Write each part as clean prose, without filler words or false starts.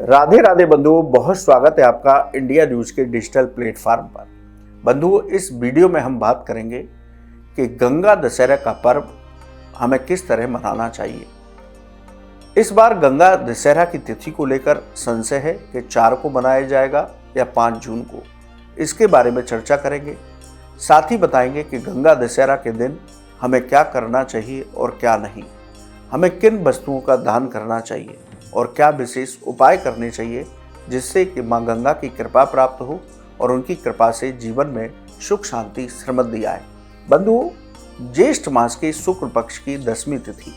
राधे राधे बंधुओं, बहुत स्वागत है आपका इंडिया न्यूज के डिजिटल प्लेटफॉर्म पर। बंधुओं, इस वीडियो में हम बात करेंगे कि गंगा दशहरा का पर्व हमें किस तरह मनाना चाहिए। इस बार गंगा दशहरा की तिथि को लेकर संशय है कि 4 को मनाया जाएगा या 5 जून को। इसके बारे में चर्चा करेंगे। साथ ही बताएंगे कि गंगा दशहरा के दिन हमें क्या करना चाहिए और क्या नहीं, हमें किन वस्तुओं का दान करना चाहिए और क्या विशेष उपाय करने चाहिए जिससे कि मां गंगा की कृपा प्राप्त हो और उनकी कृपा से जीवन में सुख शांति समृद्धि आए। बंधुओं, ज्येष्ठ मास के शुक्ल पक्ष की 10वीं तिथि,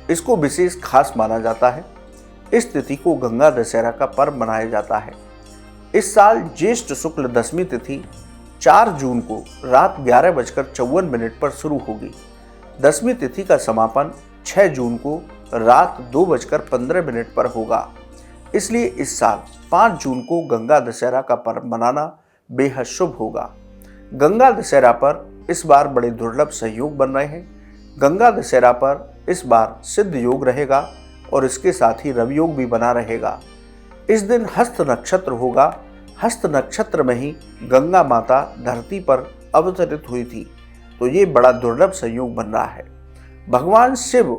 इसको विशेष खास माना जाता है। इस तिथि को गंगा दशहरा का पर्व मनाया जाता है। इस साल ज्येष्ठ शुक्ल 10वीं तिथि 4 जून को रात 11:54 पर शुरू होगी। 10वीं तिथि का समापन 6 जून को रात 2:15 पर होगा। इसलिए इस साल 5 जून को गंगा दशहरा का पर्व मनाना बेहद शुभ होगा। गंगा दशहरा पर इस बार बड़े दुर्लभ सहयोग बन रहे हैं। गंगा दशहरा पर इस बार सिद्ध योग रहेगा और इसके साथ ही रवि योग भी बना रहेगा। इस दिन हस्त नक्षत्र होगा। हस्त नक्षत्र में ही गंगा माता धरती पर अवतरित हुई थी, तो ये बड़ा दुर्लभ संयोग बन रहा है। भगवान शिव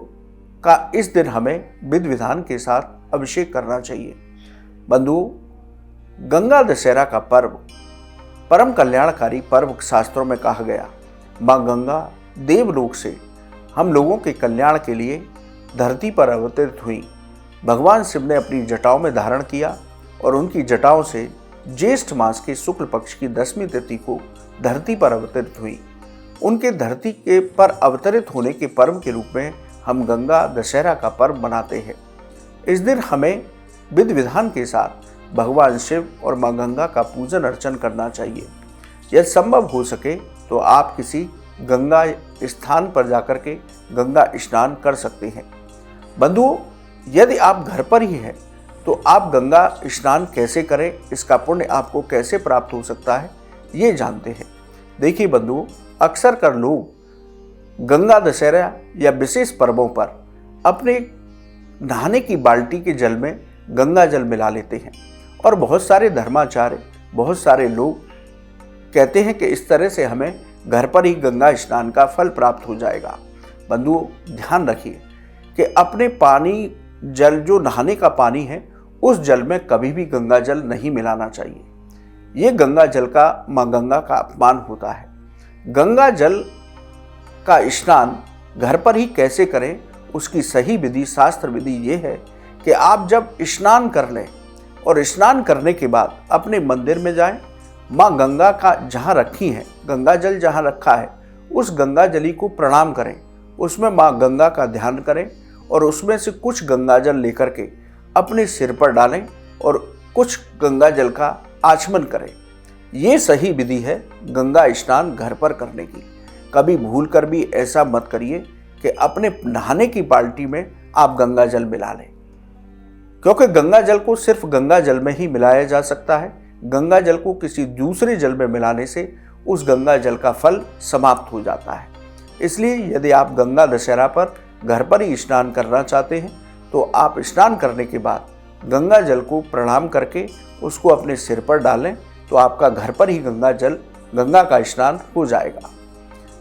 का इस दिन हमें विधि विधान के साथ अभिषेक करना चाहिए। बंधुओं, गंगा दशहरा का पर्व परम कल्याणकारी पर्व शास्त्रों में कहा गया। मां गंगा देवलोक से हम लोगों के कल्याण के लिए धरती पर अवतरित हुई। भगवान शिव ने अपनी जटाओं में धारण किया और उनकी जटाओं से ज्येष्ठ मास के शुक्ल पक्ष की 10वीं तिथि को धरती पर अवतरित हुई। उनके धरती के पर अवतरित होने के पर्व के रूप में हम गंगा दशहरा का पर्व मनाते हैं। इस दिन हमें विधि विधान के साथ भगवान शिव और मां गंगा का पूजन अर्चन करना चाहिए। यदि संभव हो सके तो आप किसी गंगा स्थान पर जाकर के गंगा स्नान कर सकते हैं। बंधुओं, यदि आप घर पर ही हैं तो आप गंगा स्नान कैसे करें, इसका पुण्य आपको कैसे प्राप्त हो सकता है, ये जानते हैं। देखिए बंधुओं, अक्सर कर लोग गंगा दशहरा या विशेष पर्वों पर अपने नहाने की बाल्टी के जल में गंगा जल मिला लेते हैं और बहुत सारे धर्माचार्य, बहुत सारे लोग कहते हैं कि इस तरह से हमें घर पर ही गंगा स्नान का फल प्राप्त हो जाएगा। बंधुओं, ध्यान रखिए कि अपने पानी जल, जो नहाने का पानी है, उस जल में कभी भी गंगा जल नहीं मिलाना चाहिए। ये गंगा जल का मां गंगा का अपमान होता है। गंगा जल का स्नान घर पर ही कैसे करें, उसकी सही विधि, शास्त्र विधि ये है कि आप जब स्नान कर लें और स्नान करने के बाद अपने मंदिर में जाएं, मां गंगा का जहाँ रखी है, गंगा जल जहाँ रखा है, उस गंगा जली को प्रणाम करें, उसमें मां गंगा का ध्यान करें और उसमें से कुछ गंगा जल लेकर के अपने सिर पर डालें और कुछ गंगा जल का आचमन करें। ये सही विधि है गंगा स्नान घर पर करने की। कभी भूल कर भी ऐसा मत करिए कि अपने नहाने की बाल्टी में आप गंगा जल मिला लें, क्योंकि गंगा जल को सिर्फ गंगा जल में ही मिलाया जा सकता है। गंगा जल को किसी दूसरे जल में मिलाने से उस गंगा जल का फल समाप्त हो जाता है। इसलिए यदि आप गंगा दशहरा पर घर पर ही स्नान करना चाहते हैं तो आप स्नान करने के बाद गंगा जल को प्रणाम करके उसको अपने सिर पर डालें, तो आपका घर पर ही गंगा का स्नान हो जाएगा।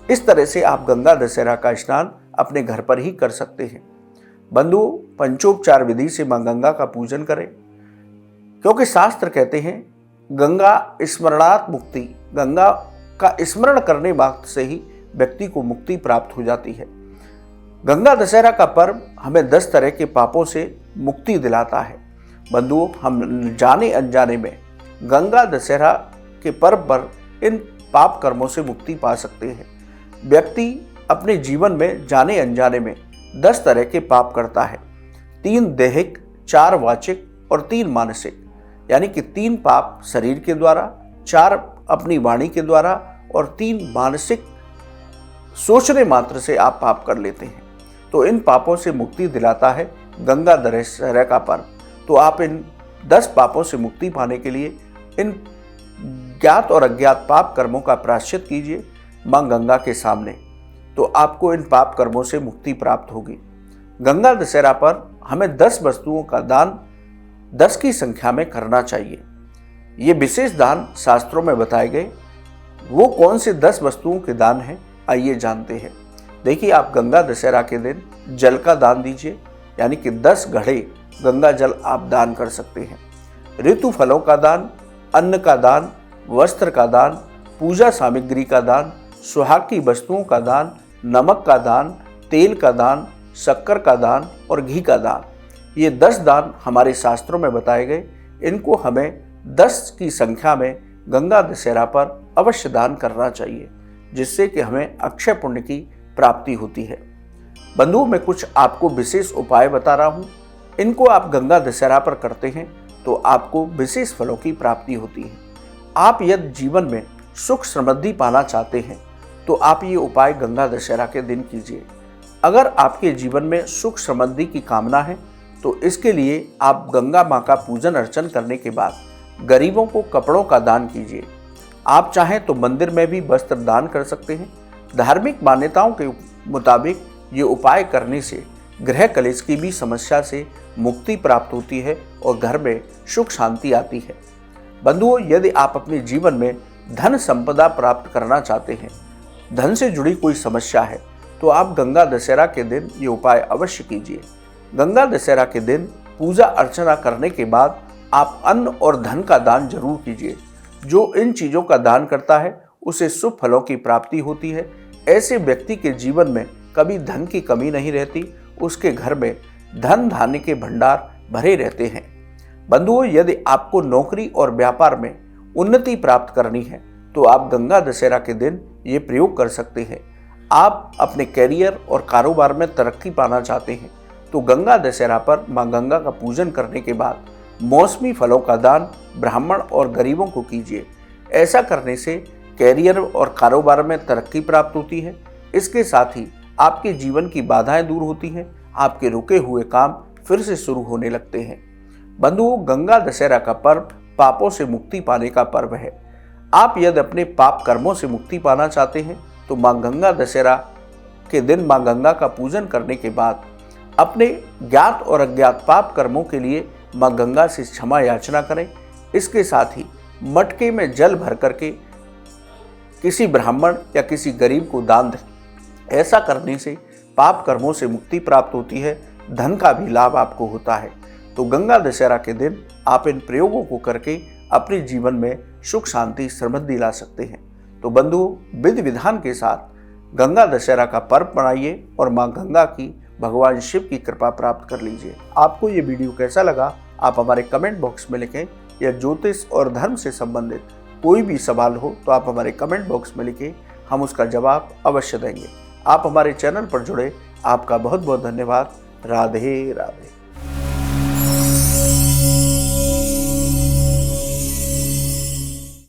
इस तरह से आप गंगा दशहरा का स्नान अपने घर पर ही कर सकते हैं। बंधुओं, पंचोपचार विधि से मां गंगा का पूजन करें, क्योंकि शास्त्र कहते हैं गंगा स्मरणात् मुक्ति, गंगा का स्मरण करने मात्र से ही व्यक्ति को मुक्ति प्राप्त हो जाती है। गंगा दशहरा का पर्व हमें 10 तरह के पापों से मुक्ति दिलाता है। बंधुओं, हम जाने अनजाने में गंगा दशहरा के पर्व पर इन पाप कर्मों से मुक्ति पा सकते हैं। व्यक्ति अपने जीवन में जाने अनजाने में 10 तरह के पाप करता है। 3 दैहिक, 4 वाचिक और 3 मानसिक, यानी कि 3 पाप शरीर के द्वारा, 4 अपनी वाणी के द्वारा और 3 मानसिक सोचने मात्र से आप पाप कर लेते हैं। तो इन पापों से मुक्ति दिलाता है गंगा दशहरा का पर्व। तो आप इन 10 पापों से मुक्ति पाने के लिए इन ज्ञात और अज्ञात पाप कर्मों का प्रायश्चित कीजिए मां गंगा के सामने, तो आपको इन पाप कर्मों से मुक्ति प्राप्त होगी। गंगा दशहरा पर हमें 10 वस्तुओं का दान 10 की संख्या में करना चाहिए। ये विशेष दान शास्त्रों में बताए गए वो कौन से 10 वस्तुओं के दान हैं, आइए जानते हैं। देखिए, आप गंगा दशहरा के दिन जल का दान दीजिए, यानी कि 10 घड़े गंगा जल आप दान कर सकते हैं। ऋतु फलों का दान, अन्न का दान, वस्त्र का दान, पूजा सामग्री का दान, सुहाग की वस्तुओं का दान, नमक का दान, तेल का दान, शक्कर का दान और घी का दान। ये 10 दान हमारे शास्त्रों में बताए गए। इनको हमें 10 की संख्या में गंगा दशहरा पर अवश्य दान करना चाहिए, जिससे कि हमें अक्षय पुण्य की प्राप्ति होती है। बंधुओं, मैं कुछ आपको विशेष उपाय बता रहा हूँ। इनको आप गंगा दशहरा पर करते हैं तो आपको विशेष फलों की प्राप्ति होती है। आप यदि जीवन में सुख समृद्धि पाना चाहते हैं तो आप ये उपाय गंगा दशहरा के दिन कीजिए। अगर आपके जीवन में सुख समृद्धि की कामना है तो इसके लिए आप गंगा माँ का पूजन अर्चन करने के बाद गरीबों को कपड़ों का दान कीजिए। आप चाहें तो मंदिर में भी वस्त्र दान कर सकते हैं। धार्मिक मान्यताओं के मुताबिक ये उपाय करने से गृह कलेश की भी समस्या से मुक्ति प्राप्त होती है और घर में सुख शांति आती है। बंधुओं, यदि आप अपने जीवन में धन संपदा प्राप्त करना चाहते हैं, धन से जुड़ी कोई समस्या है, तो आप गंगा दशहरा के दिन ये उपाय अवश्य कीजिए। गंगा दशहरा के दिन पूजा अर्चना करने के बाद आप अन्न और धन का दान जरूर कीजिए। जो इन चीज़ों का दान करता है उसे शुभ फलों की प्राप्ति होती है। ऐसे व्यक्ति के जीवन में कभी धन की कमी नहीं रहती, उसके घर में धन धान्य के भंडार भरे रहते हैं। बंधुओं, यदि आपको नौकरी और व्यापार में उन्नति प्राप्त करनी है तो आप गंगा दशहरा के दिन ये प्रयोग कर सकते हैं। आप अपने कैरियर और कारोबार में तरक्की पाना चाहते हैं तो गंगा दशहरा पर मां गंगा का पूजन करने के बाद मौसमी फलों का दान ब्राह्मण और गरीबों को कीजिए। ऐसा करने से कैरियर और कारोबार में तरक्की प्राप्त होती है। इसके साथ ही आपके जीवन की बाधाएं दूर होती हैं, आपके रुके हुए काम फिर से शुरू होने लगते हैं। बंधुओं, गंगा दशहरा का पर्व पापों से मुक्ति पाने का पर्व है। आप यदि अपने पाप कर्मों से मुक्ति पाना चाहते हैं तो मां गंगा दशहरा के दिन मां गंगा का पूजन करने के बाद अपने ज्ञात और अज्ञात पाप कर्मों के लिए मां गंगा से क्षमा याचना करें। इसके साथ ही मटके में जल भर करके किसी ब्राह्मण या किसी गरीब को दान दें। ऐसा करने से पाप कर्मों से मुक्ति प्राप्त होती है, धन का भी लाभ आपको होता है। तो गंगा दशहरा के दिन आप इन प्रयोगों को करके अपने जीवन में सुख शांति समृद्धि ला सकते हैं। तो बंधुओं, विधि विधान के साथ गंगा दशहरा का पर्व मनाइए और मां गंगा की, भगवान शिव की कृपा प्राप्त कर लीजिए। आपको ये वीडियो कैसा लगा आप हमारे कमेंट बॉक्स में लिखें। या ज्योतिष और धर्म से संबंधित कोई भी सवाल हो तो आप हमारे कमेंट बॉक्स में लिखें, हम उसका जवाब अवश्य देंगे। आप हमारे चैनल पर जुड़े, आपका बहुत बहुत धन्यवाद। राधे राधे।